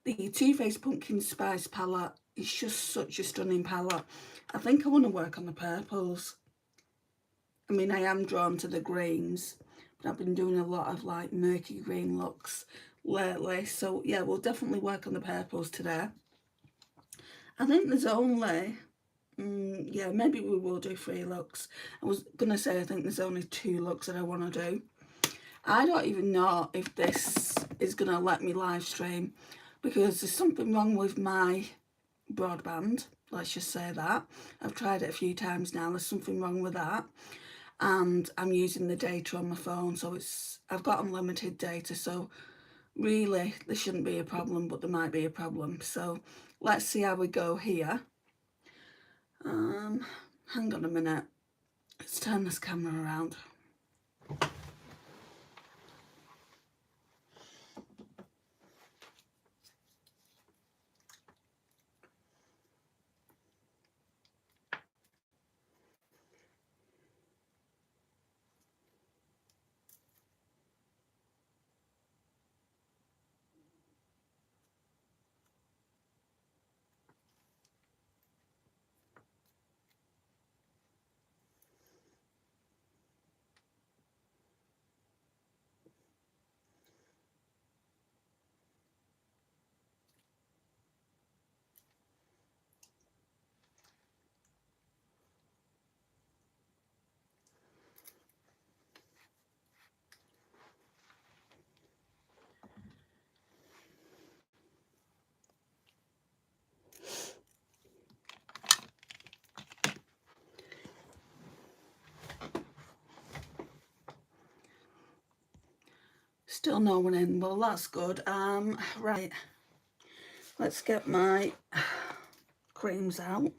The Too Faced Pumpkin Spice palette is just such a stunning palette. I think I want to work on the purples. I mean, I am drawn to the greens, but I've been doing a lot of like murky green looks lately. So yeah, we'll definitely work on the purples today. I think there's only, yeah, maybe we will do 3 looks. I was going to say I think there's only 2 looks that I want to do. I don't even know if this is going to let me live stream because there's something wrong with my broadband. Let's just say that. I've tried it a few times now. There's something wrong with that. And I'm using the data on my phone, so I've got unlimited data, so really there shouldn't be a problem, but there might be a problem. So let's see how we go here. Hang on a minute. Let's turn this camera around. Still no one in. Well, that's good. Right. Let's get my creams out.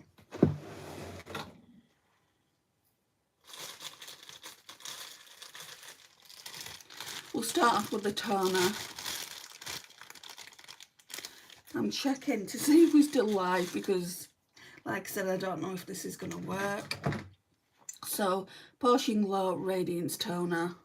We'll start off with the toner. I'm checking to see if we're still live because, like I said, I don't know if this is going to work. So, Potion Glow Radiance Toner.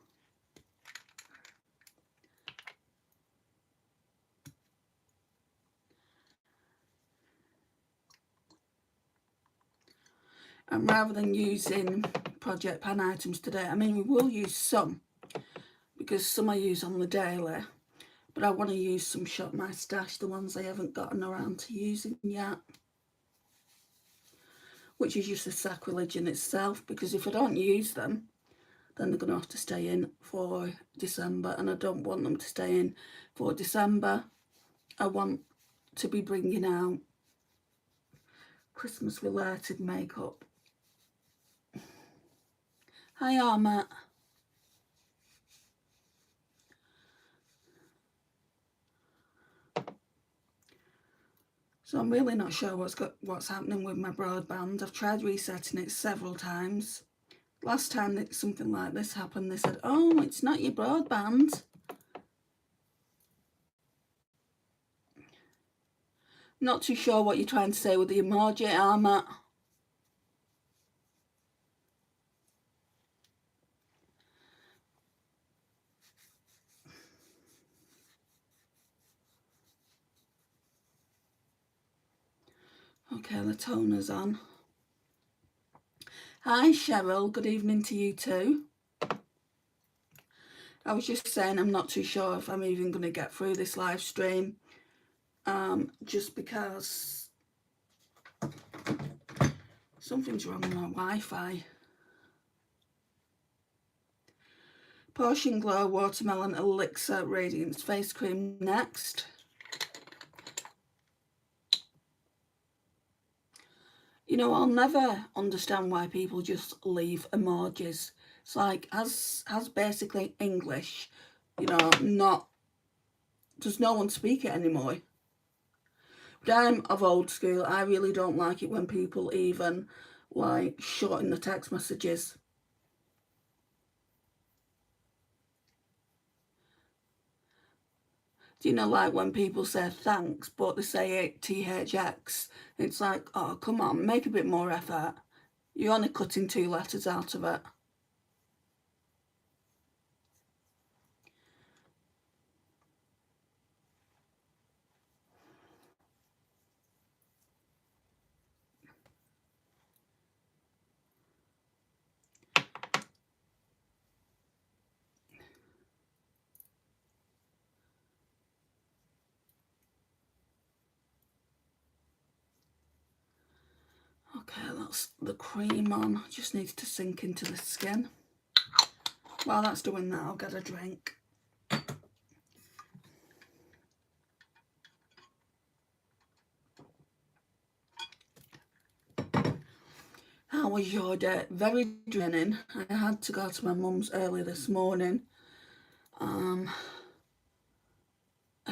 And rather than using Project Pan items today, I mean, we will use some because some I use on the daily, but I want to use some Shop My Stash, the ones I haven't gotten around to using yet, which is just a sacrilege in itself because if I don't use them, then they're going to have to stay in for December, and I don't want them to stay in for December. I want to be bringing out Christmas related makeup. Hi Arma. So I'm really not sure what's happening with my broadband. I've tried resetting it several times. Last time that something like this happened, they said, oh, it's not your broadband. Not too sure what you're trying to say with the emoji, Arma. Okay, the toner's on. Hi Cheryl, good evening to you too. I was just saying I'm not too sure if I'm even going to get through this live stream, just because something's wrong with my Wi-Fi. Potion Glow Watermelon Elixir Radiance Face Cream next. You know, I'll never understand why people just leave emojis. It's like, as basically English, you know, does no one speak it anymore? But I'm of old school. I really don't like it when people even like shorten the text messages. Do you know, like when people say thanks, but they say it THX? It's like, oh, come on, make a bit more effort. You're only cutting 2 letters out of it. Okay, that's the cream on. Just needs to sink into the skin. While that's doing that, I'll get a drink. How was your day? Very draining. I had to go to my mum's early this morning. A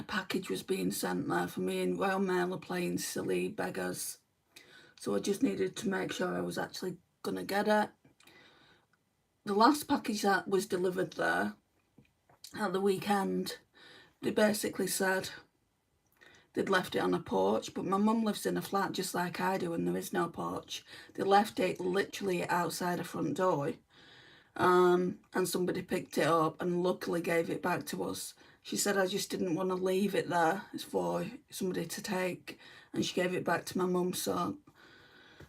package was being sent there for me, and Royal Mail are playing silly beggars. So I just needed to make sure I was actually going to get it. The last package that was delivered there at the weekend, they basically said they'd left it on a porch, but my mum lives in a flat just like I do and there is no porch. They left it literally outside a front door, and somebody picked it up and luckily gave it back to us. She said I just didn't want to leave it there for somebody to take, and she gave it back to my mum. So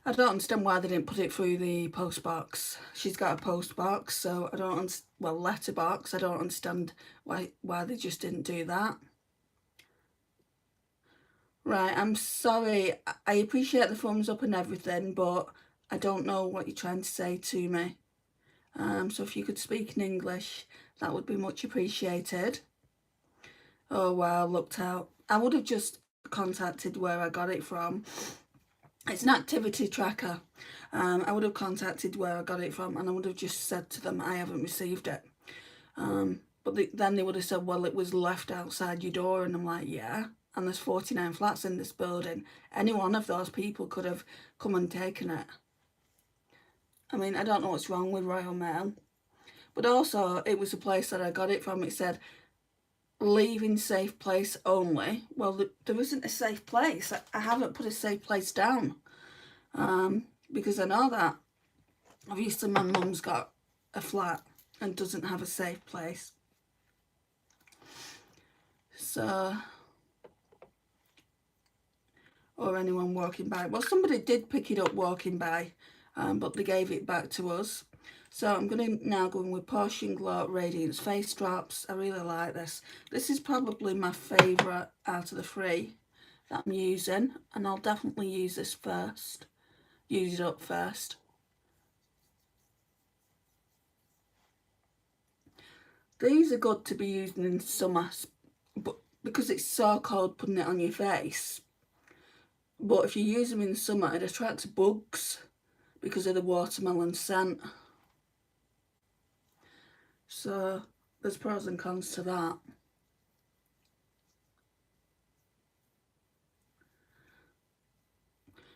I don't understand why they didn't put it through the post box. She's got a post box, so I don't well, letterbox. I don't understand why they just didn't do that. Right, I'm sorry. I appreciate the thumbs up and everything, but I don't know what you're trying to say to me. So if you could speak in English, that would be much appreciated. Oh wow, looked out. I would have just contacted where I got it from. It's an activity tracker. I would have contacted where I got it from and I would have just said to them I haven't received it. But then they would have said, well, it was left outside your door, and I'm like, yeah, and there's 49 flats in this building. Any one of those people could have come and taken it. I mean, I don't know what's wrong with Royal Mail. But also, it was a place that I got it from. It said, leave in safe place only. Well, there isn't a safe place. I haven't put a safe place down. Because I know that. Obviously, my mum's got a flat and doesn't have a safe place. So, or anyone walking by. Well, somebody did pick it up walking by, but they gave it back to us. So I'm going to now go in with Potion Glow Radiance Face Drops. I really like this. This is probably my favourite out of the three that I'm using, and I'll definitely use this first. Use it up first. These are good to be using in summer, but because it's so cold putting it on your face. But if you use them in summer, it attracts bugs because of the watermelon scent. So there's pros and cons to that.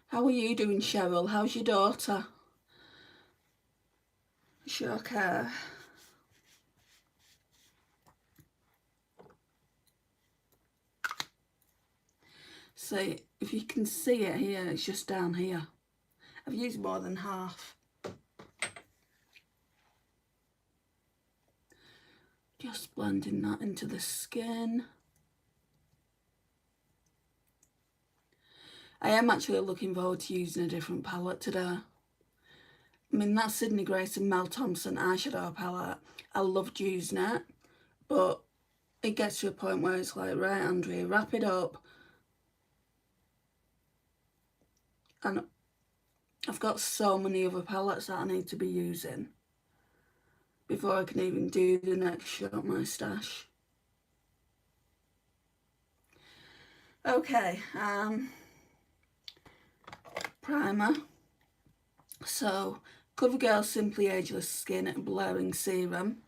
How are you doing, Cheryl? How's your daughter? She okay? See, if you can see it here, it's just down here. I've used more than half. Just blending that into the skin. I am actually looking forward to using a different palette today. I mean, that Sydney Grace and Mel Thompson eyeshadow palette, I loved using it, but it gets to a point where it's like, right, Andrea, wrap it up. And I've got so many other palettes that I need to be using before I can even do the next Shop My Stash. Okay, primer. So, CoverGirl Simply Ageless Skin Blurring Serum.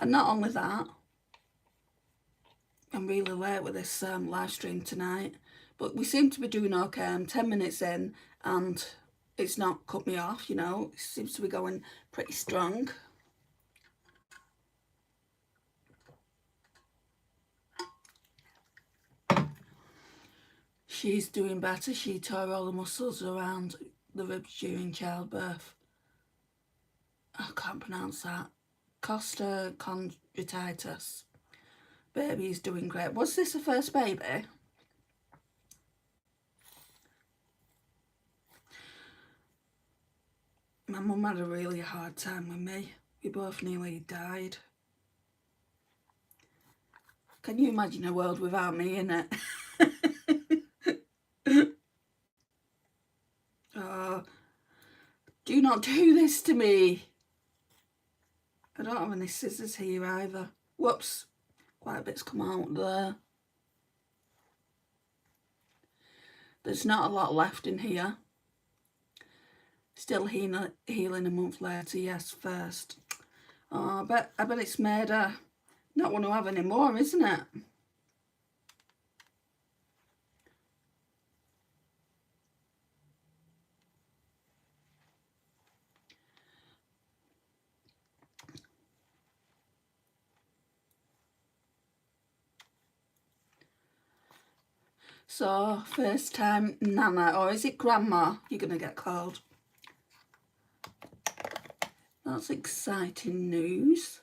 And not only that, I'm really late with this live stream tonight, but we seem to be doing okay. I'm 10 minutes in and it's not cut me off, you know. It seems to be going pretty strong. She's doing better. She tore all the muscles around the ribs during childbirth. I can't pronounce that. Costochondritis. Baby's doing great. Was this the first baby? My mum had a really hard time with me. We both nearly died. Can you imagine a world without me in it? Oh, not do this to me. I don't have any scissors here either. Whoops. Quite a bit's come out there. There's not a lot left in here. Still healing a month later. Yes, first. Oh, I bet it's made her not want to have any more, isn't it? So, first time Nana, or is it Grandma you're going to get called? That's exciting news.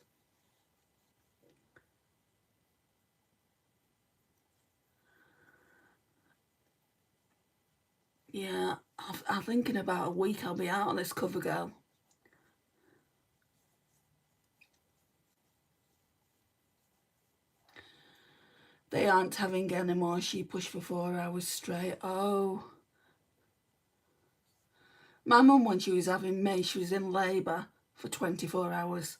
Yeah, I think in about a week I'll be out of this cover girl. They aren't having any more. She pushed for 4 hours straight. Oh. My mum, when she was having me, she was in labour for 24 hours.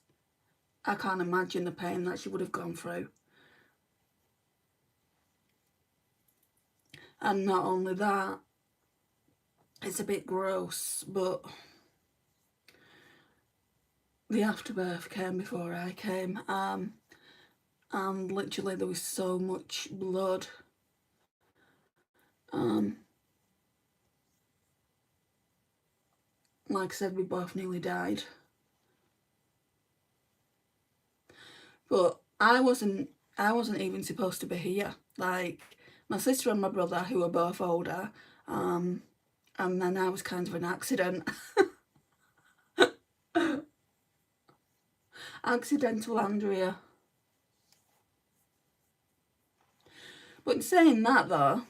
I can't imagine the pain that she would have gone through. And not only that, it's a bit gross, but the afterbirth came before I came. And literally there was so much blood. Like I said, we both nearly died. But I wasn't even supposed to be here. Like, my sister and my brother, who were both older, and then I was kind of an accident. Accidental Andrea. But in saying that though,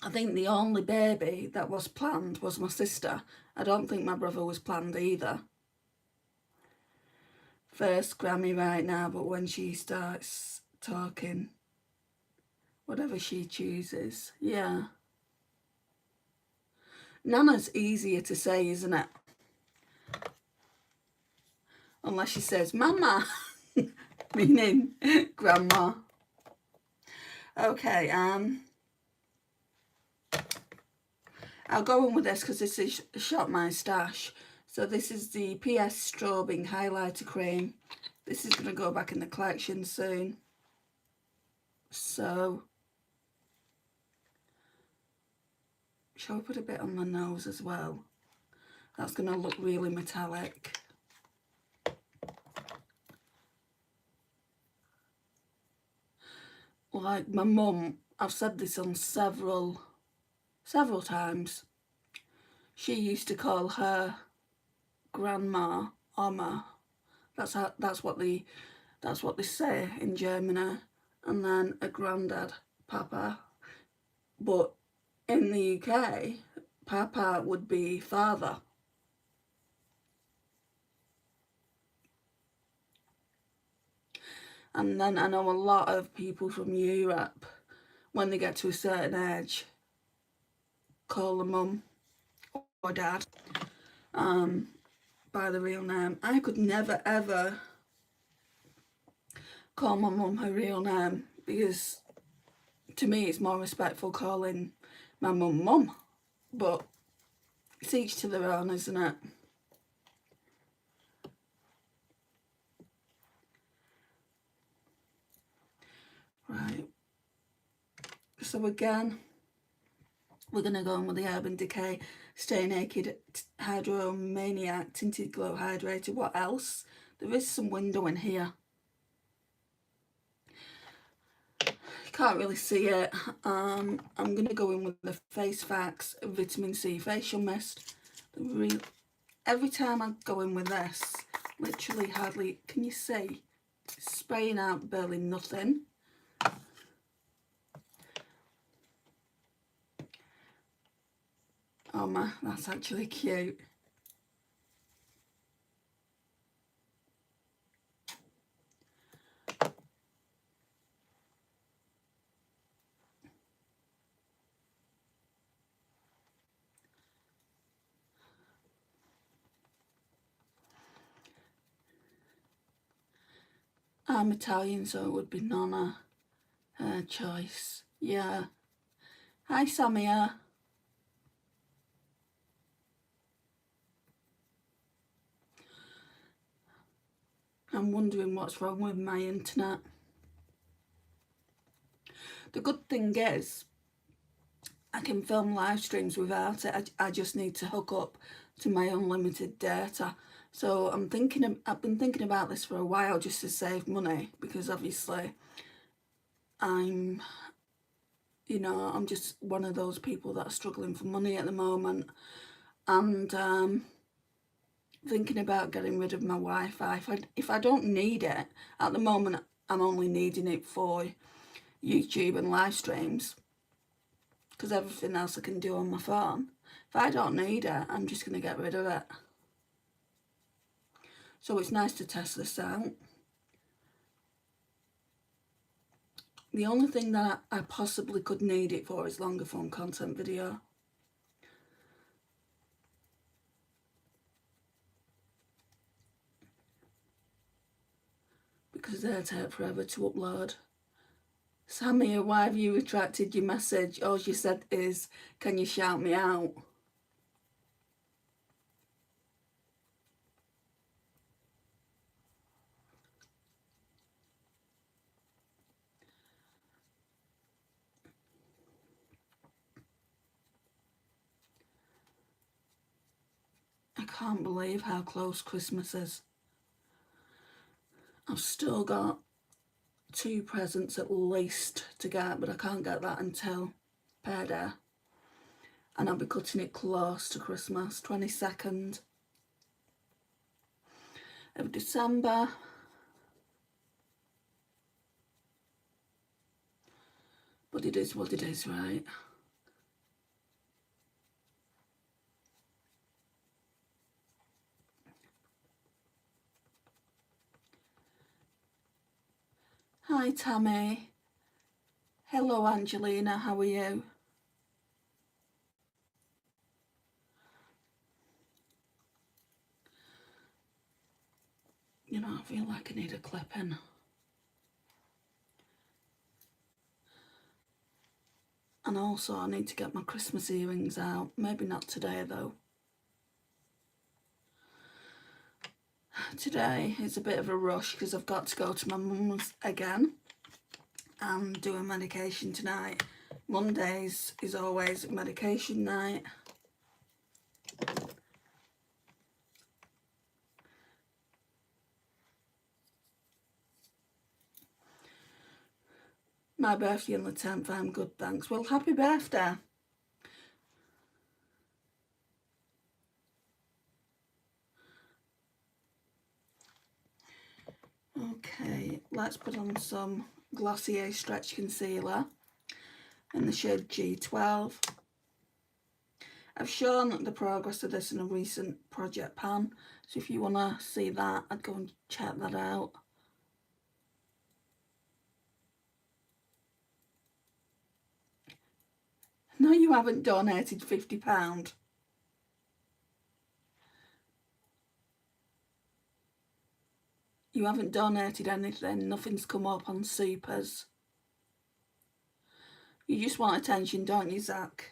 I think the only baby that was planned was my sister. I don't think my brother was planned either. First Grammy right now, but when she starts talking, whatever she chooses, yeah. Nana's easier to say, isn't it? Unless she says, Mama, meaning Grandma. Okay, I'll go on with this because this is Shop My Stash. So this is the PS Strobing Highlighter Cream. This is going to go back in the collection soon. So, shall we put a bit on the nose as well? That's going to look really metallic. Like my mum, I've said this on several times. She used to call her grandma Oma. That's what they say in Germany. And then a granddad, Papa. But in the UK, Papa would be father. And then I know a lot of people from Europe, when they get to a certain age, call them mum or dad by the real name. I could never ever call my mum her real name because to me it's more respectful calling my mum mum. But it's each to their own, isn't it? Right. So again, we're going to go on with the Urban Decay Stay Naked Hydromaniac Tinted Glow Hydrated. What else? There is some window in here. You can't really see it. I'm going to go in with the Face Facts Vitamin C Facial Mist. Every time I go in with this, literally hardly, can you see? Spraying out barely nothing. Oh my, that's actually cute. I'm Italian, so it would be Nonna. Her choice. Yeah. Hi, Samia. I'm wondering what's wrong with my internet. The good thing is, I can film live streams without it. I just need to hook up to my unlimited data. So I've been thinking about this for a while, just to save money, because obviously I'm just one of those people that are struggling for money at the moment, and thinking about getting rid of my Wi-Fi. If I don't need it at the moment, I'm only needing it for YouTube and live streams, because everything else I can do on my phone. If I don't need it, I'm just going to get rid of it. So it's nice to test this out. The only thing that I possibly could need it for is longer form content video. Because they take forever to upload. Samia, why have you retracted your message? All you said is, can you shout me out? I can't believe how close Christmas is. I've still got 2 presents at least to get, but I can't get that until payday. And I'll be cutting it close to Christmas, 22nd of December. But it is what it is, right? Hi, Tammy. Hello, Angelina. How are you? You know, I feel like I need a clip-in. And also, I need to get my Christmas earrings out. Maybe not today, though. Today is a bit of a rush because I've got to go to my mum's again and do a medication tonight. Mondays is always medication night. My birthday on the 10th, I'm good, thanks. Well, happy birthday. Okay, let's put on some Glossier Stretch Concealer in the shade G12. I've shown the progress of this in a recent project pan, so if you want to see that, I'd go and check that out. No, you haven't donated £50. You haven't donated anything, nothing's come up on supers. You just want attention, don't you, Zach?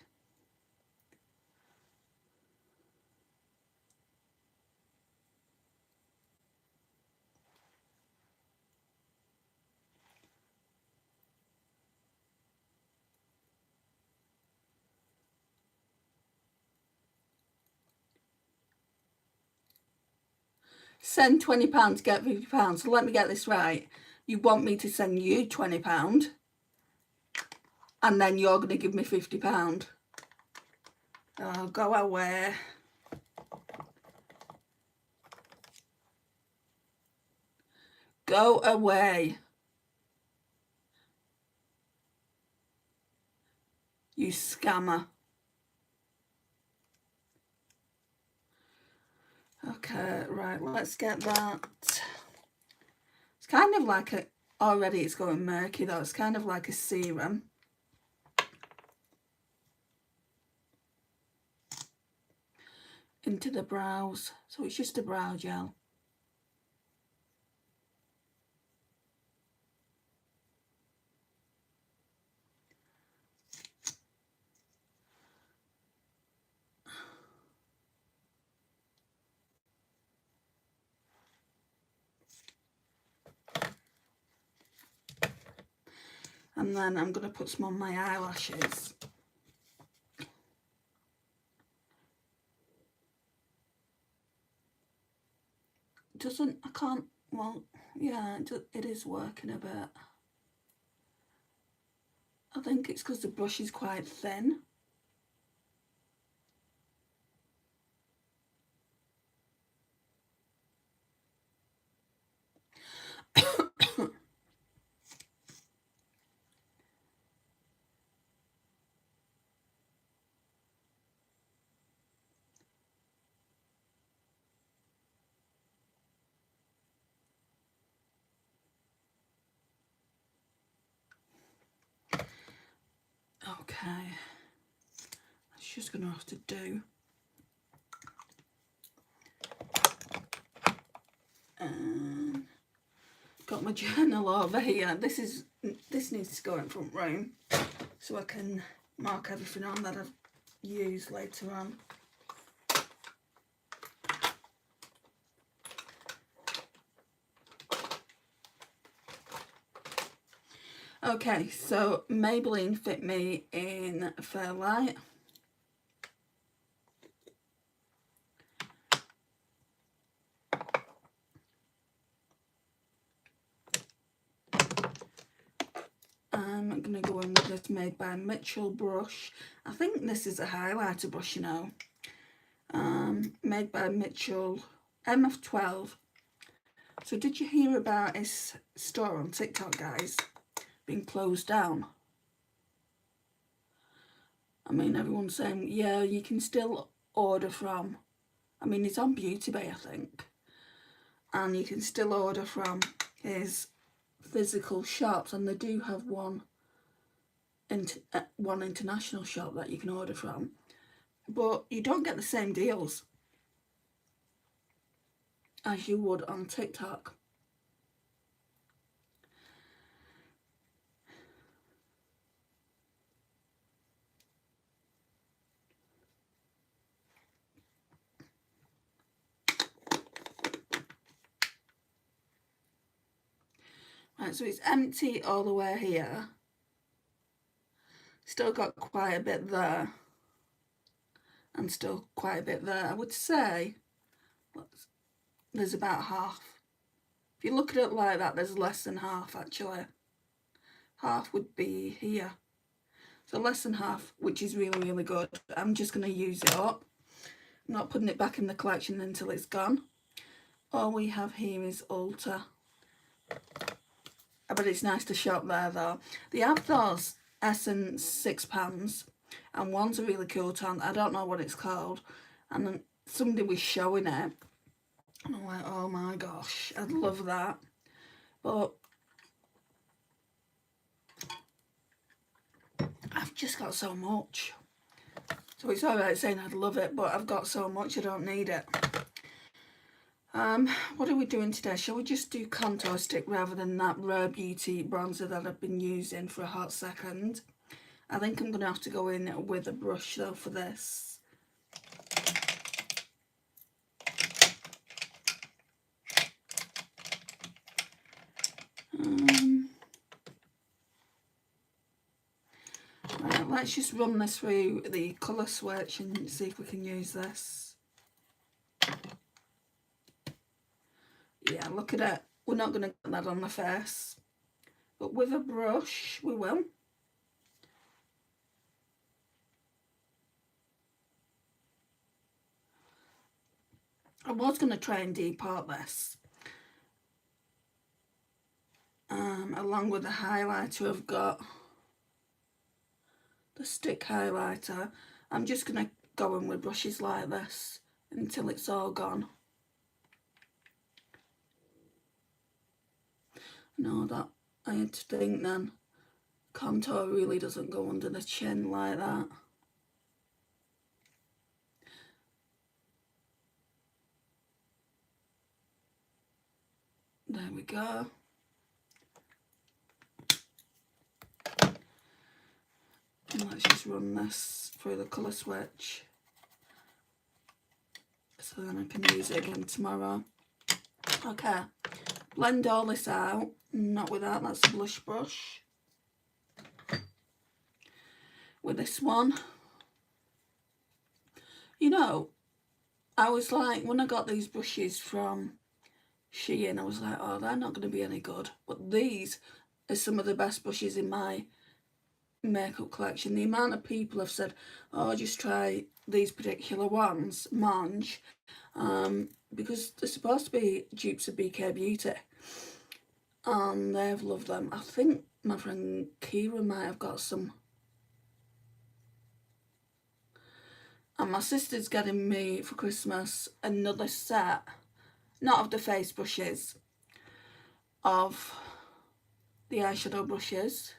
Send £20, get £50. So let me get this right. You want me to send you £20 and then you're going to give me £50? Oh, go away. Go away. You scammer. Okay, right, let's get that. It's kind of like a, already it's going murky though, it's kind of like a serum. Into the brows, so it's just a brow gel. And then I'm going to put some on my eyelashes. I can't, well, yeah, it is working a bit. I think it's because the brush is quite thin. Okay, that's just going to have to do. Got my journal over here. This needs to go in front room so I can mark everything on that I've used later on. Okay, so Maybelline Fit Me in Fairlight. I'm going to go in with this Made by Mitchell brush. I think this is a highlighter brush, you know. Made by Mitchell, MF12. So did you hear about his store on TikTok, guys, being closed down? I mean, everyone's saying, yeah, you can still order from, I mean, it's on Beauty Bay, I think. And you can still order from his physical shops, and they do have one international shop that you can order from, but you don't get the same deals as you would on TikTok. Right, so it's empty all the way here. Still got quite a bit there. And still quite a bit there. I would say there's about half. If you look at it like that, there's less than half actually. Half would be here. So less than half, which is really, really good. I'm just going to use it up. I'm not putting it back in the collection until it's gone. All we have here is Ulta. But it's nice to shop there though. They have those Essence £6 and one's a really cool tone. I don't know what it's called. And then somebody was showing it. And I'm like, oh my gosh, I'd love that. But I've just got so much. So it's alright saying I'd love it, but I've got so much I don't need it. What are we doing today? Shall we just do contour stick rather than that Rare Beauty bronzer that I've been using for a hot second? I think I'm going to have to go in with a brush though for this. Right, let's just run this through the colour switch and see if we can use this. Yeah, look at it. We're not going to get that on the face. But with a brush, we will. I was going to try and depart this. Along with the highlighter I've got. The stick highlighter. I'm just going to go in with brushes like this until it's all gone. No, that I had to think then. Contour really doesn't go under the chin like that. There we go. And let's just run this through the colour switch. So then I can use it again tomorrow. Okay. Blend all this out. Not with that, that's a blush brush. with this one. You know, I was like, when I got these brushes from Shein, I was like, oh, they're not going to be any good. But these are some of the best brushes in my makeup collection. The amount of people have said, oh, just try these particular ones, Mange, because they're supposed to be dupes of BK Beauty, and they've loved them. I think my friend Kira might have got some, and my sister's getting me for Christmas another set, not of the face brushes, of the eyeshadow brushes.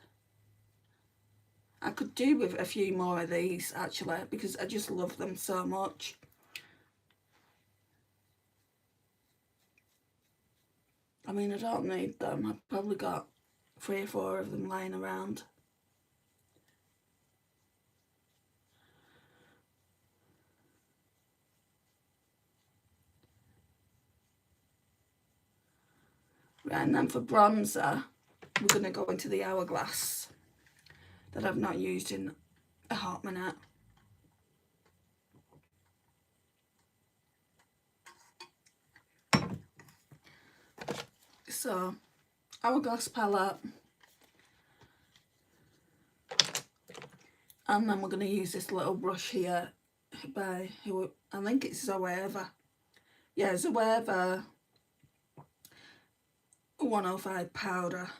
I could do with a few more of these actually, because I just love them so much. I mean, I don't need them. I've probably got 3 or 4 of them lying around. Right, and then for bronzer, we're going to go into the Hourglass that I've not used in a hot minute. So, Hourglass palette. And then we're going to use this little brush here by, I think it's Zoeva. Yeah, Zoeva 105 powder.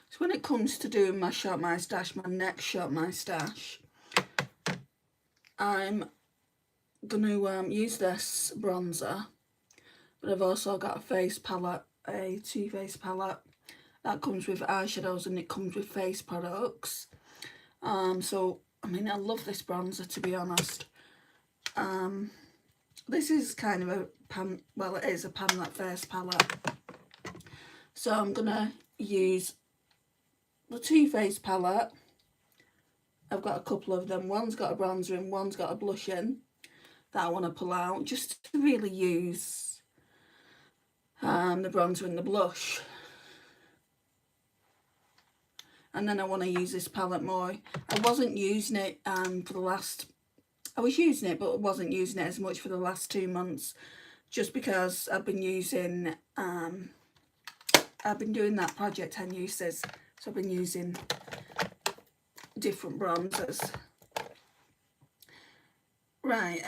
So when it comes to doing my Shop My Stash, my next Shop My Stash, I'm going to use this bronzer, but I've also got a face palette, a Too Faced palette that comes with eyeshadows and it comes with face products. So I mean, I love this bronzer, to be honest. This is kind of a well, it is a Pamela face palette. So I'm gonna use the Too Faced palette. I've got a couple of them. One's got a bronzer in, one's got a blush in that I want to pull out, just to really use the bronzer and the blush. And then I want to use this palette more. I wasn't using it for the last, I was using it, but I wasn't using it as much for the last 2 months, just because I've been using, I've been doing that Project 10 uses, so I've been using different bronzers. Right,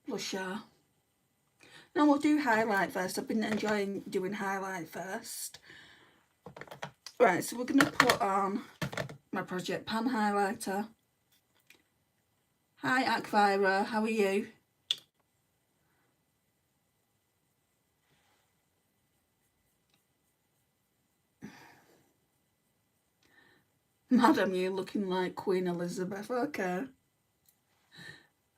blusher. Now we'll do highlight first. I've been enjoying doing highlight first. Right, so we're going to put on my Project Pan highlighter. Hi Akvira, how are you? Madam, you're looking like Queen Elizabeth. Okay.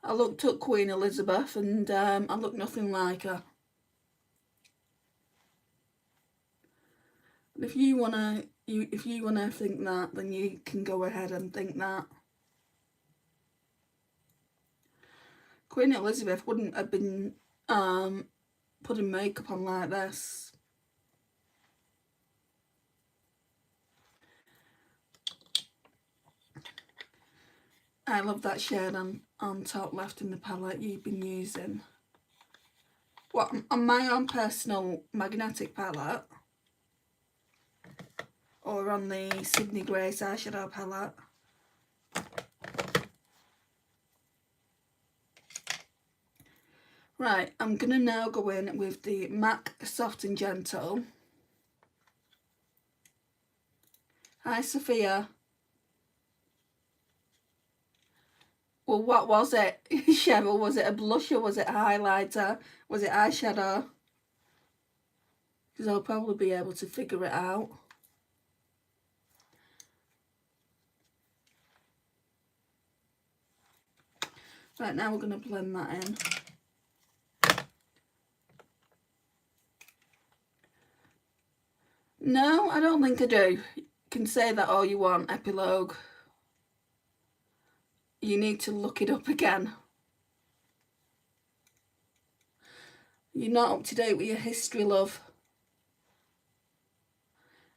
I looked up Queen Elizabeth and I look nothing like her. If you wanna think that, then you can go ahead and think that. Queen Elizabeth wouldn't have been putting makeup on like this. I love that shade on top left in the palette you've been using. What, on my own personal magnetic palette? Or on the Sydney Grace eyeshadow palette? Right, I'm going to now go in with the MAC Soft and Gentle. Hi Sophia. Well, what was it, Cheryl? Was it a blusher? Was it a highlighter? Was it eyeshadow? Because I'll probably be able to figure it out. Right, now we're going to blend that in. No, I don't think I do. You can say that all you want, epilogue. You need to look it up again. You're not up to date with your history, love.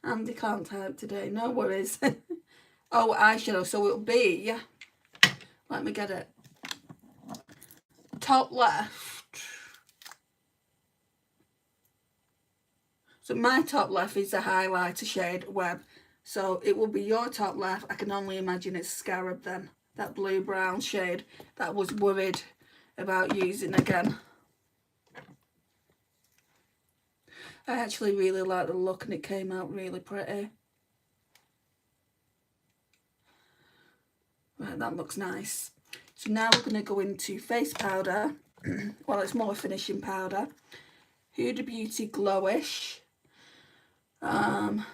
Andy can't type today, no worries. Oh, eyeshadow, so it'll be, let me get it, top left. So my top left is the highlighter shade Web. So it will be your top left. I can only imagine it's Scarab then. That blue-brown shade that I was worried about using again. I actually really like the look and it came out really pretty. Right, that looks nice. So now we're going to go into face powder. Well, it's more finishing powder. Huda Beauty Glowish. And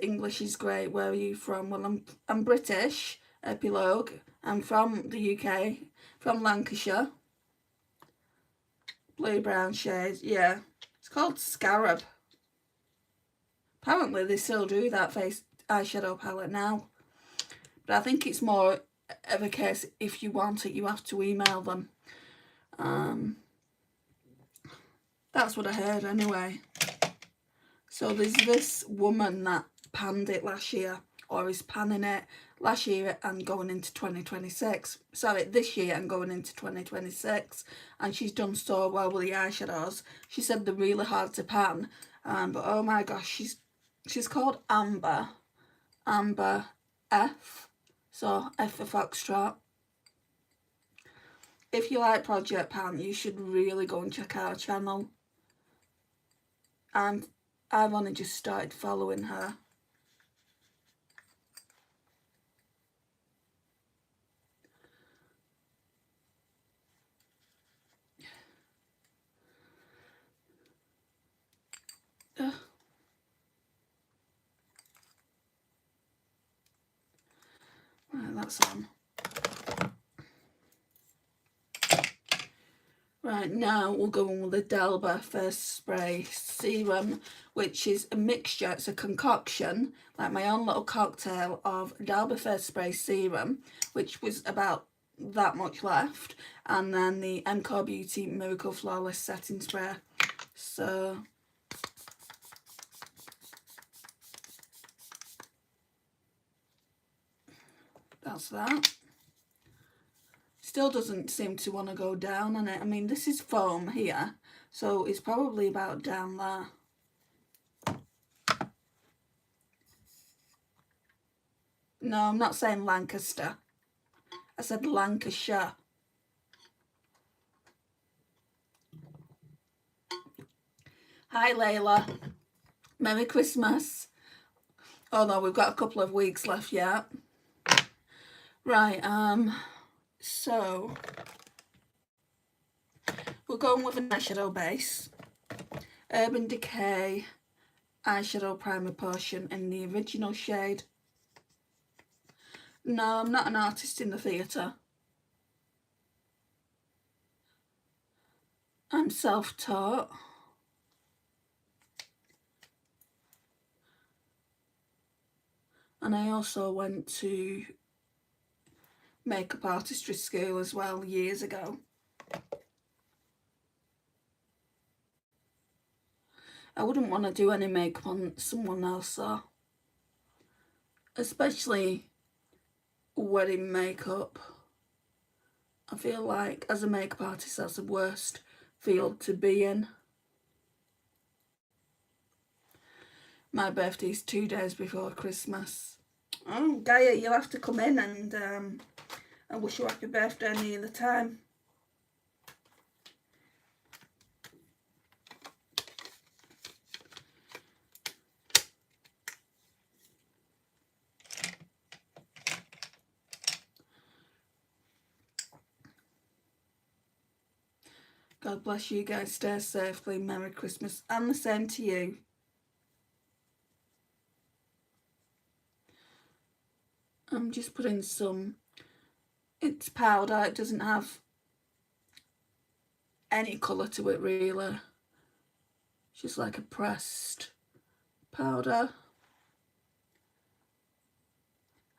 English is great. Where are you from? Well, I'm British. Epilogue. I'm from the UK, from Lancashire. Blue-brown shade, yeah. It's called Scarab. Apparently they still do that face eyeshadow palette now. But I think it's more of a case, if you want it, you have to email them. That's what I heard anyway. So there's this woman that panned it last year, or is panning it last year and going into 2026. Sorry, this year and going into 2026. And she's done so well with the eyeshadows. She said they're really hard to pan. But oh my gosh, she's called Amber. Amber F. So F for Foxtrot. If you like Project Pan, you should really go and check out her channel. And I've only just started following her. Right, that's on. Right, now we'll go on with the Delba First Spray Serum, which is a mixture, it's a concoction, like my own little cocktail of Delba First Spray Serum, which was about that much left, and then the MCO Beauty Miracle Flawless Setting Spray. So that's that. Still doesn't seem to want to go down on it. I mean, this is foam here, so it's probably about down there. No, I'm not saying Lancaster. I said Lancashire. Hi, Layla. Merry Christmas. Although we've got a couple of weeks left yet. Right, so we're going with an eyeshadow base. Urban Decay eyeshadow primer potion in the original shade. No, I'm not an artist in the theatre. I'm self-taught. And I also went to makeup artistry school as well years ago. I wouldn't want to do any makeup on someone else though. Especially wedding makeup. I feel like as a makeup artist that's the worst field to be in. My birthday's 2 days before Christmas. Oh, Gaia, you'll have to come in and I wish you happy birthday near the time. God bless you guys. Stay safely. Merry Christmas. And the same to you. I'm just putting some, it's powder. It doesn't have any colour to it really. It's just like a pressed powder.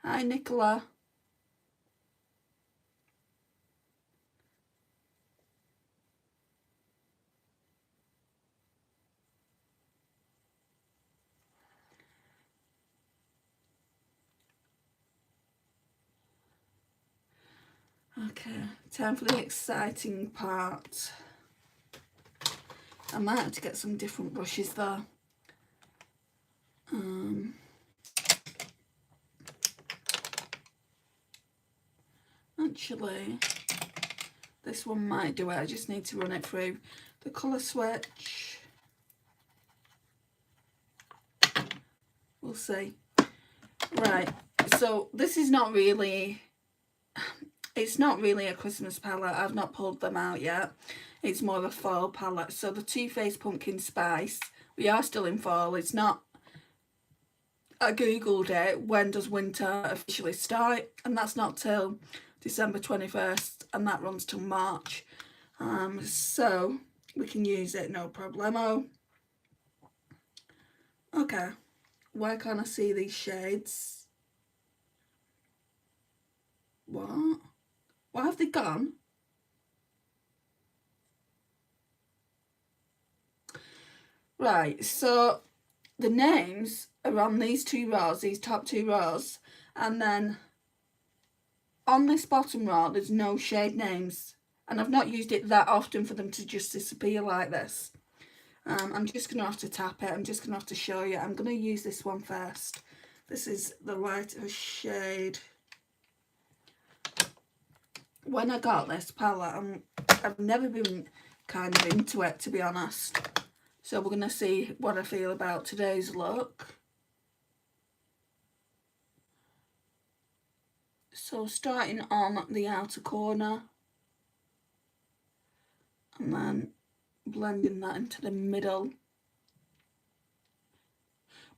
Hi, Nicola. Okay, time for the exciting part. I might have to get some different brushes though. Actually, this one might do it. I just need to run it through the colour switch. We'll see. Right, so this is not really, it's not really a Christmas palette. I've not pulled them out yet. It's more of a fall palette. So the Too Faced Pumpkin Spice, we are still in fall. It's not, I googled it, when does winter officially start? And that's not till December 21st, and that runs till March. So we can use it, no problemo. Okay, why can't I see these shades? What? Why have they gone? Right, so the names are on these two rows, these top two rows, and then on this bottom row there's no shade names, and I've not used it that often for them to just disappear like this. I'm just going to have to tap it. I'm just going to have to show you. I'm going to use this one first. This is the lighter shade. When I got this palette, I've never been kind of into it, to be honest. So we're going to see what I feel about today's look. So starting on the outer corner, and then blending that into the middle.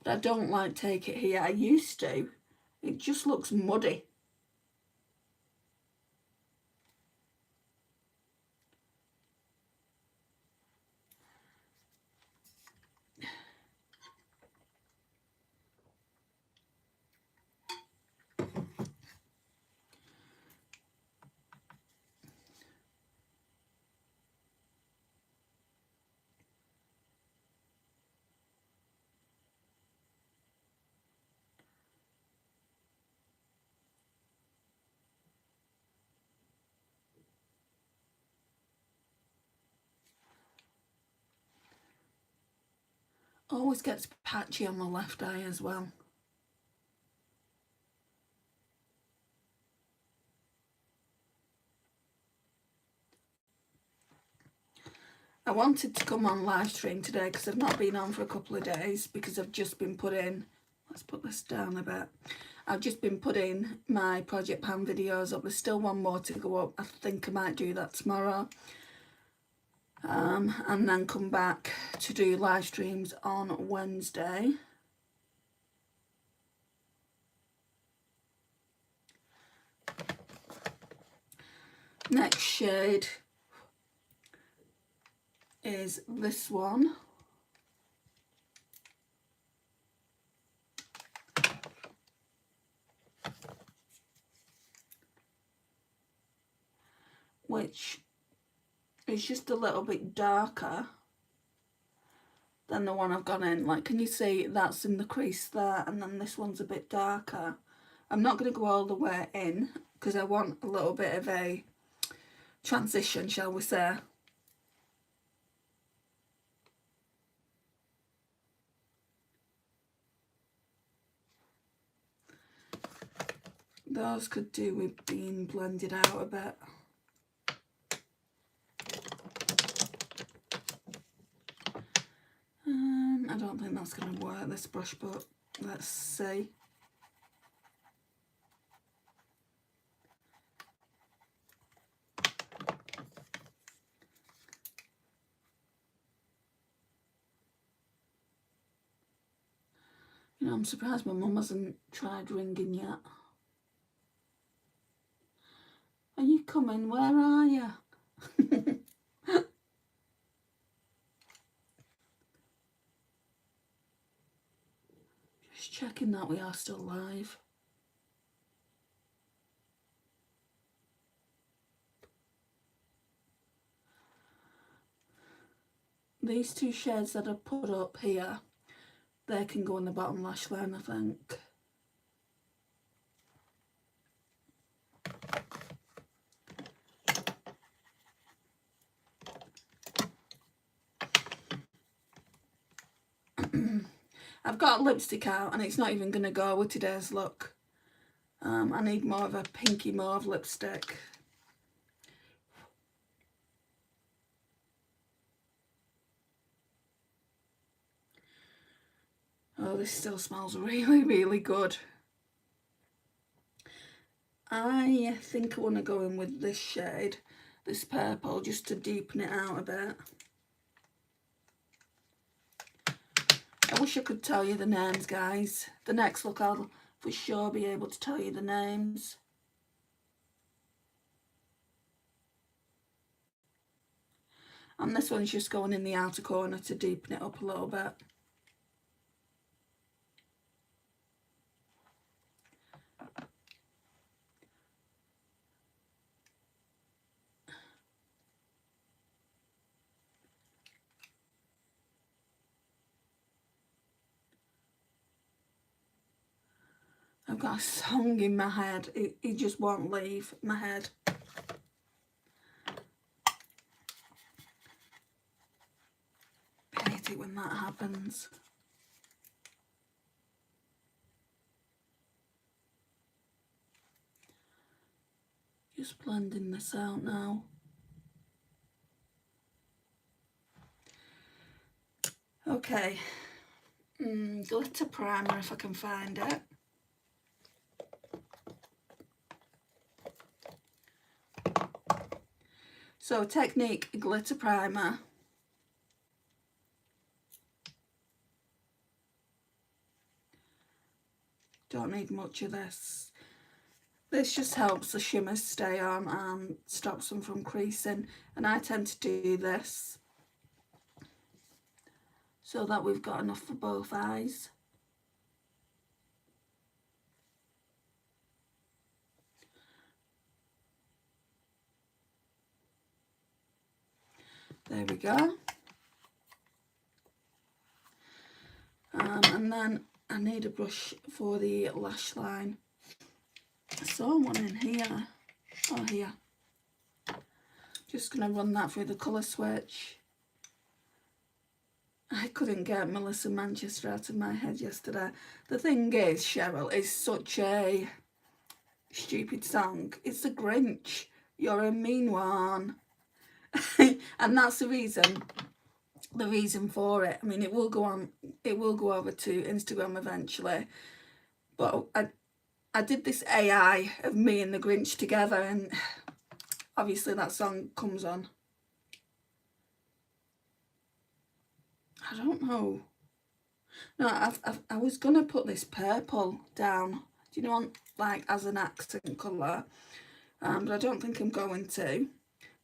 But I don't like take it here. I used to. It just looks muddy. Always gets patchy on my left eye as well. I wanted to come on live stream today because I've not been on for a couple of days because I've just been putting, let's put this down a bit. I've just been putting my Project Pan videos up. There's still one more to go up. I think I might do that tomorrow. And then come back to do live streams on Wednesday. Next shade is this one. Which is just a little bit darker than the one I've gone in. Like, can you see that's in the crease there, and then this one's a bit darker. I'm not going to go all the way in because I want a little bit of a transition, shall we say. Those could do with being blended out a bit. I don't think that's going to work, this brush, but let's see. You know, I'm surprised my mum hasn't tried ringing yet. Are you coming? Where are you? Just checking that we are still live. These two shades that I put up here, they can go on the bottom lash line, I think. I've got a lipstick out and it's not even going to go with today's look. I need more of a pinky mauve lipstick. Oh, this still smells really, really good. I think I want to go in with this shade, this purple, just to deepen it out a bit. I wish I could tell you the names, guys. The next look I'll for sure be able to tell you the names. And this one's just going in the outer corner to deepen it up a little bit. I've got a song in my head. It just won't leave my head. I hate it when that happens. Just blending this out now. Okay. Glitter primer if I can find it. So Technique glitter primer. Don't need much of this. This just helps the shimmers stay on and stops them from creasing. And I tend to do this so that we've got enough for both eyes. There we go. And then I need a brush for the lash line. I saw one in here. Oh, here. Just going to run that through the colour switch. I couldn't get Melissa Manchester out of my head yesterday. The thing is, Cheryl, is such a stupid song. It's the Grinch. You're a mean one. And that's the reason for it. I mean, it will go over to Instagram eventually, but I did this AI of me and the Grinch together, and obviously that song comes on. I don't know. No, I was gonna put this purple down, do you know, like as an accent colour, but I don't think I'm going to.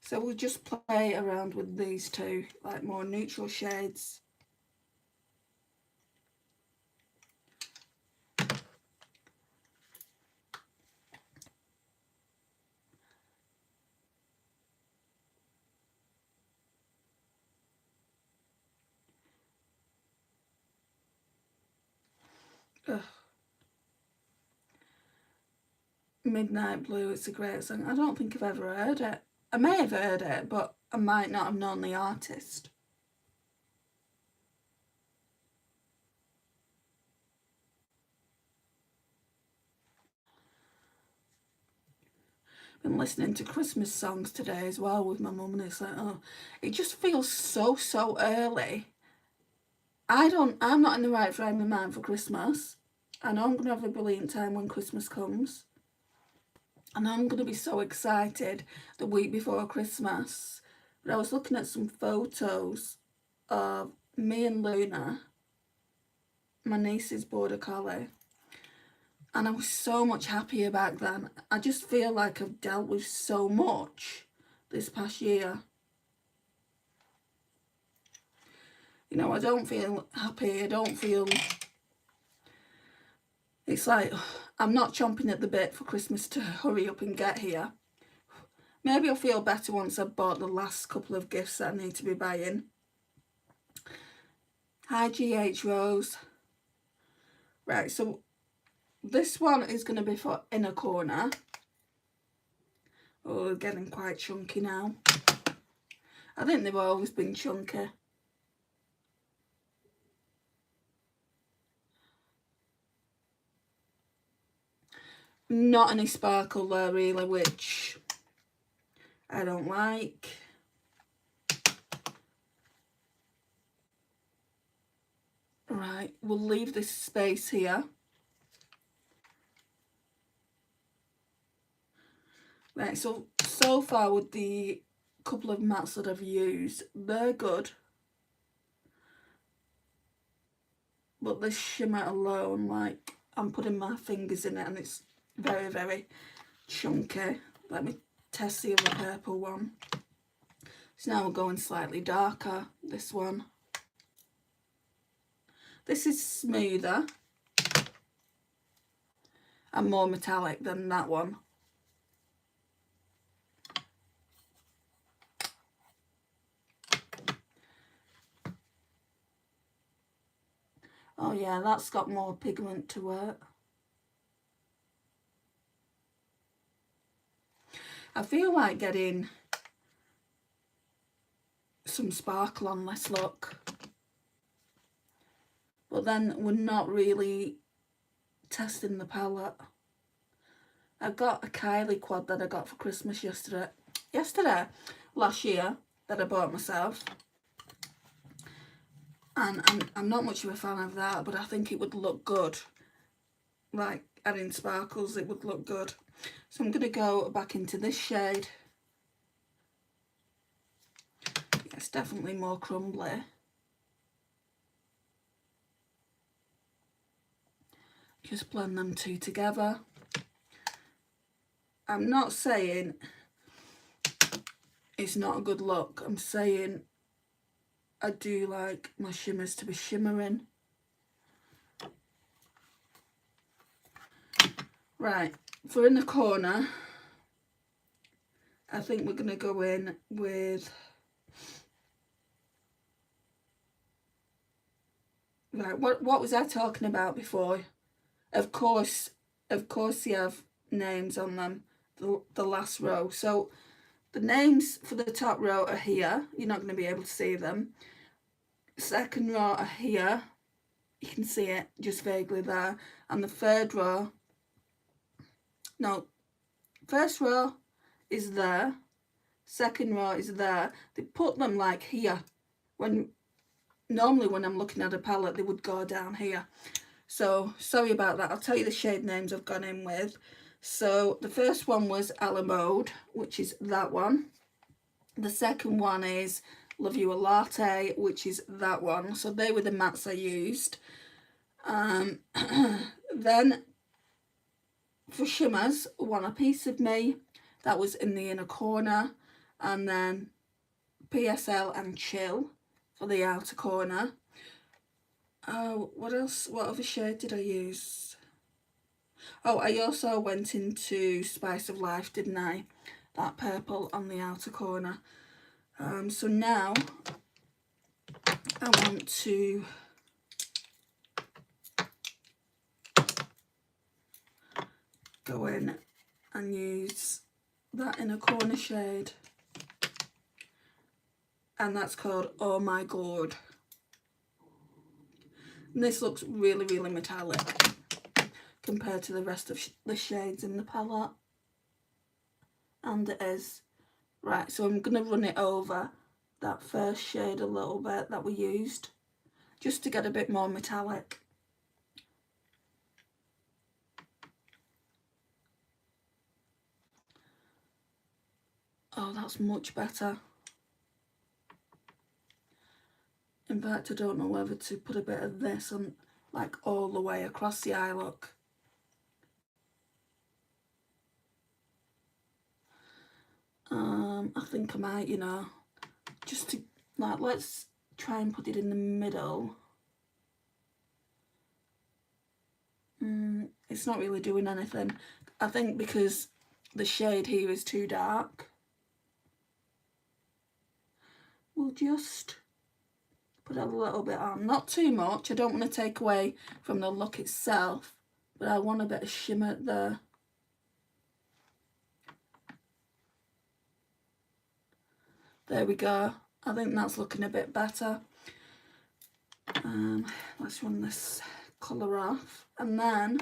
So we'll just play around with these two, like more neutral shades. Ugh. Midnight Blue, it's a great song. I don't think I've ever heard it. I may have heard it, but I might not have known the artist. Been listening to Christmas songs today as well with my mum, and it's like, oh, it just feels so early. I'm not in the right frame of mind for Christmas. I know I'm going to have a brilliant time when Christmas comes. And I'm going to be so excited the week before Christmas. But I was looking at some photos of me and Luna, my niece's border collie, and I was so much happier back then. I just feel like I've dealt with so much this past year. You know, I don't feel happy. I don't feel... It's like I'm not chomping at the bit for Christmas to hurry up and get here. Maybe I'll feel better once I've bought the last couple of gifts that I need to be buying. Hi GH Rose. Right, so this one is going to be for inner corner. Oh, they're getting quite chunky now. I think they've always been chunky. Not any sparkle there really, which I don't like. Right, we'll leave this space here. Right, so far with the couple of mattes that I've used, they're good. But this shimmer alone, like, I'm putting my fingers in it and it's very, very chunky. Let me test the other purple one. So now we're going slightly darker, this one. This is smoother and more metallic than that one. Oh yeah, that's got more pigment to it. I feel like getting some sparkle on this look. But then we're not really testing the palette. I got a Kylie quad that I got for Christmas last year, that I bought myself. And I'm not much of a fan of that, but I think it would look good. Like, adding sparkles, it would look good. So I'm going to go back into this shade. It's definitely more crumbly. Just blend them two together. I'm not saying it's not a good look. I'm saying I do like my shimmers to be shimmering. Right, for in the corner, I think we're going to go in with... Right, what was I talking about before? Of course you have names on them, the last row. So the names for the top row are here. You're not going to be able to see them. Second row are here. You can see it just vaguely there. And the third row, no, first row is there. Second row is there. They put them like here. Normally when I'm looking at a palette, they would go down here. So sorry about that. I'll tell you the shade names I've gone in with. So the first one was A La Mode, which is that one. The second one is Love You a Latte, which is that one. So they were the mattes I used. Then for shimmers, Want a Piece of Me, that was in the inner corner. And then PSL and Chill for the outer corner. What else? What other shade did I use? Oh, I also went into Spice of Life, didn't I? That purple on the outer corner. So now I want to go in and use that inner corner shade. And that's called Oh My God. And this looks really, really metallic compared to the rest of the shades in the palette. And it is. Right, so I'm going to run it over that first shade a little bit that we used, just to get a bit more metallic. Oh, that's much better. In fact, I don't know whether to put a bit of this on, like, all the way across the eye look. I think I might, you know, just to, like, let's try and put it in the middle. It's not really doing anything. I think because the shade here is too dark. We'll just put a little bit on, not too much. I don't want to take away from the look itself, but I want a bit of shimmer there. There we go. I think that's looking a bit better. Let's run this colour off, and then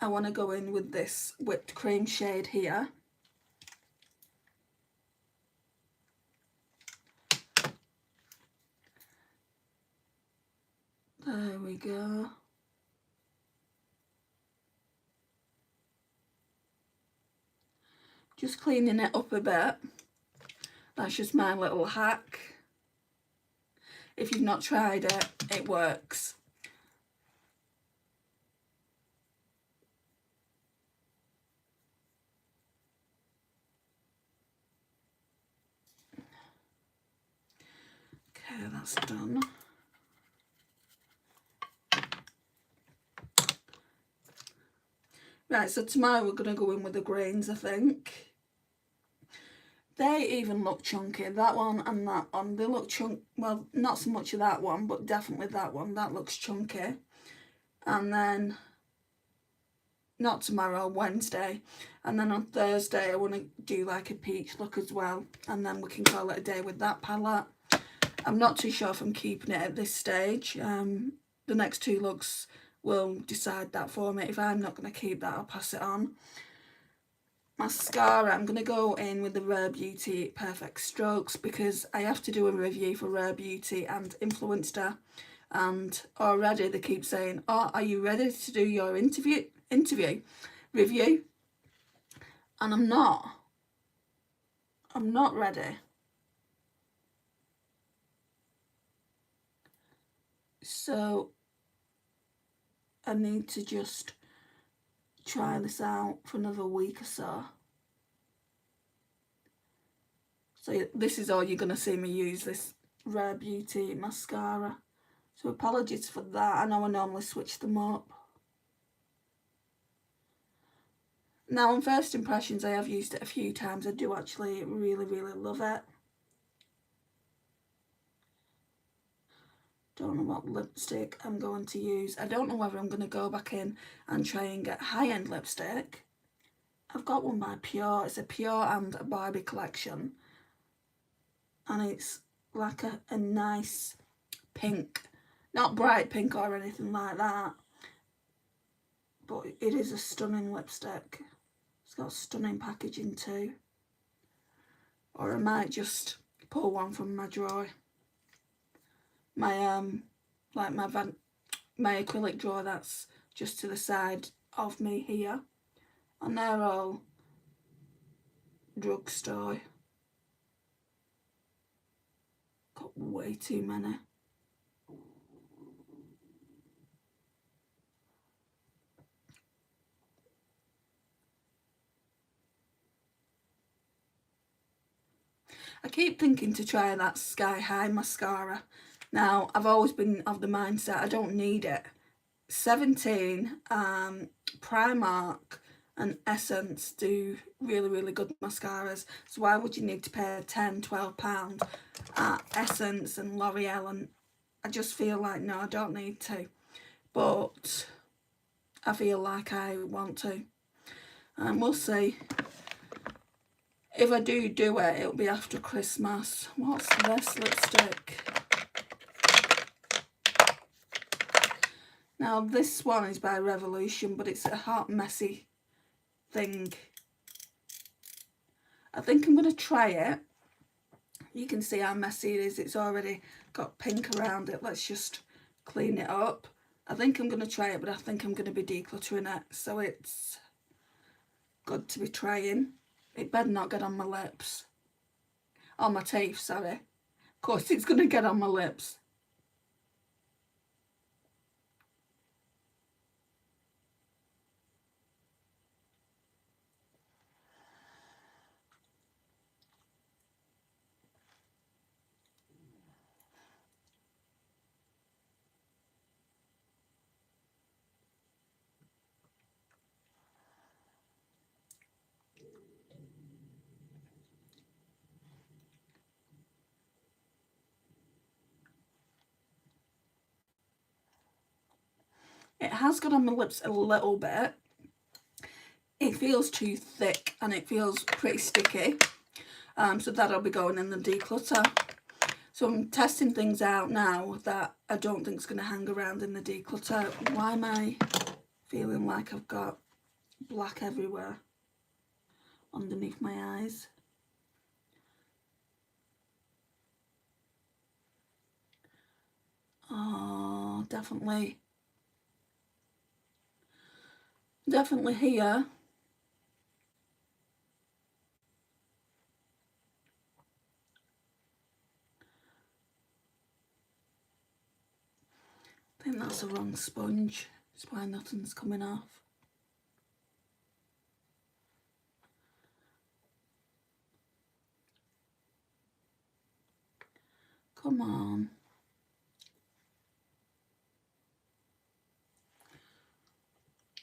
I want to go in with this whipped cream shade here. There we go. Just cleaning it up a bit. That's just my little hack. If you've not tried it, it works. Okay, that's done. Right, so tomorrow we're going to go in with the grains, I think. They even look chunky. That one and that one, they look chunky. Well, not so much of that one, but definitely that one. That looks chunky. And then, not tomorrow, Wednesday. And then on Thursday, I want to do like a peach look as well. And then we can call it a day with that palette. I'm not too sure if I'm keeping it at this stage. The next two looks will decide that for me. If I'm not going to keep that, I'll pass it on. Mascara, I'm going to go in with the Rare Beauty Perfect Strokes because I have to do a review for Rare Beauty and Influencer, and already they keep saying, oh, are you ready to do your interview review? And I'm not ready. So I need to just try this out for another week or so. So this is all you're going to see me use, this Rare Beauty mascara. So apologies for that. I know I normally switch them up. Now on first impressions, I have used it a few times. I do actually really, really love it. Don't know what lipstick I'm going to use. I don't know whether I'm going to go back in and try and get high-end lipstick. I've got one by Pure. It's a Pure and a Barbie collection. And it's like a nice pink. Not bright pink or anything like that. But it is a stunning lipstick. It's got stunning packaging too. Or I might just pull one from my drawer. My my acrylic drawer that's just to the side of me here, and they're all drugstore. Got way too many. I keep thinking to try that Sky High mascara. Now, I've always been of the mindset I don't need it. 17, Primark and Essence do really, really good mascaras. So why would you need to pay £10, £12 at Essence and L'Oreal? And I just feel like, no, I don't need to. But I feel like I want to. And we'll see. If I do it, it'll be after Christmas. What's this lipstick? Now, this one is by Revolution, but it's a hot, messy thing. I think I'm going to try it. You can see how messy it is. It's already got pink around it. Let's just clean it up. I think I'm going to try it, but I think I'm going to be decluttering it. So it's good to be trying. It better not get on my lips. On my teeth, sorry. Of course, it's going to get on my lips. It has got on my lips a little bit. It feels too thick and it feels pretty sticky. So that'll be going in the declutter. So I'm testing things out now that I don't think is going to hang around in the declutter. Why am I feeling like I've got black everywhere underneath my eyes. Oh, definitely here. I think that's the wrong sponge. That's why nothing's coming off. Come on.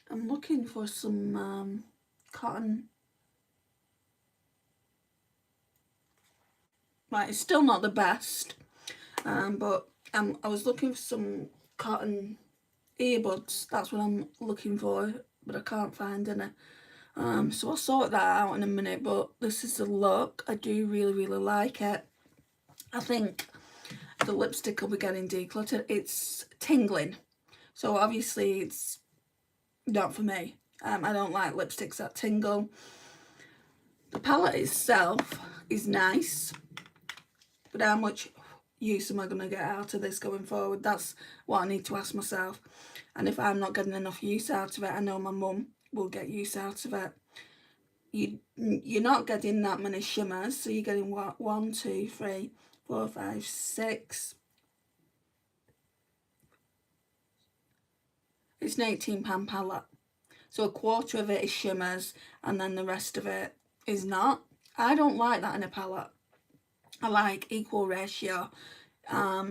I'm looking for some cotton. Right, it's still not the best, but I was looking for some cotton earbuds. That's what I'm looking for, but I can't find any. So I'll sort that out in a minute, but this is the look. I do really like it. I think the lipstick will be getting decluttered. It's tingling, so obviously it's not for me. I don't like lipsticks that tingle. The palette itself is nice, but how much use am I going to get out of this going forward? That's what I need to ask myself. And if I'm not getting enough use out of it, I know my mum will get use out of it. You're not getting that many shimmers, so you're getting what, 1, 2, 3, 4, 5, 6. It's an £18 palette, so a quarter of it is shimmers and then the rest of it is not. I don't like that in a palette. I like equal ratio.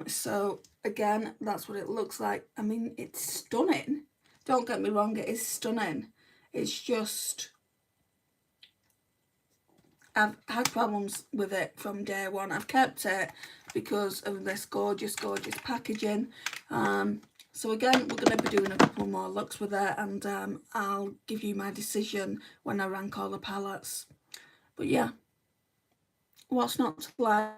So again, that's what it looks like. I mean, it's stunning, don't get me wrong, it is stunning. It's just, I've had problems with it from day one. I've kept it because of this gorgeous packaging. So again, we're going to be doing a couple more looks with it, and I'll give you my decision when I rank all the palettes. But yeah, what's not to like